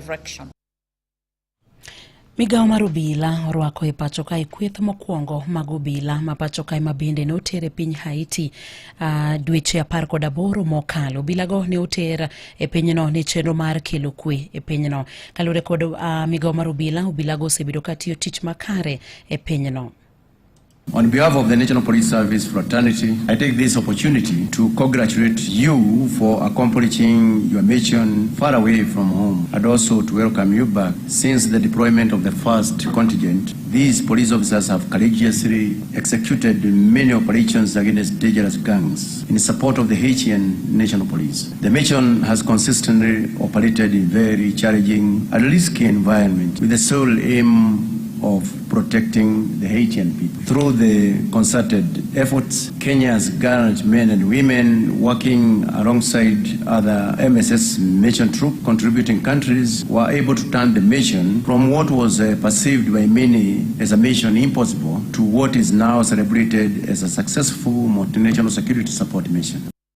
direction. Migao mar obila orwako e pacho kae kweth mokuongo mag obila ma pacho kae mabende ne otere piny Haiti dweche 18 mokalo. Obila go ne oter e pinyno ni chenro mar kelo kwe e pinyno. Kalure kod migao mar obila go osebedo katiyo tich makare e pinyno. On behalf of the National Police Service fraternity, I take this opportunity to congratulate you for accomplishing your mission far away from home, and also to welcome you back. Since the deployment of the first contingent, these police officers have courageously executed many operations against dangerous gangs in support of the Haitian National Police. The mission has consistently operated in very challenging and risky environment with the sole aim of protecting the Haitian people. Through the concerted efforts, Kenya's gallant men and women working alongside other MSS mission troop contributing countries were able to turn the mission from what was perceived by many as a mission impossible to what is now celebrated as a successful multinational security support mission.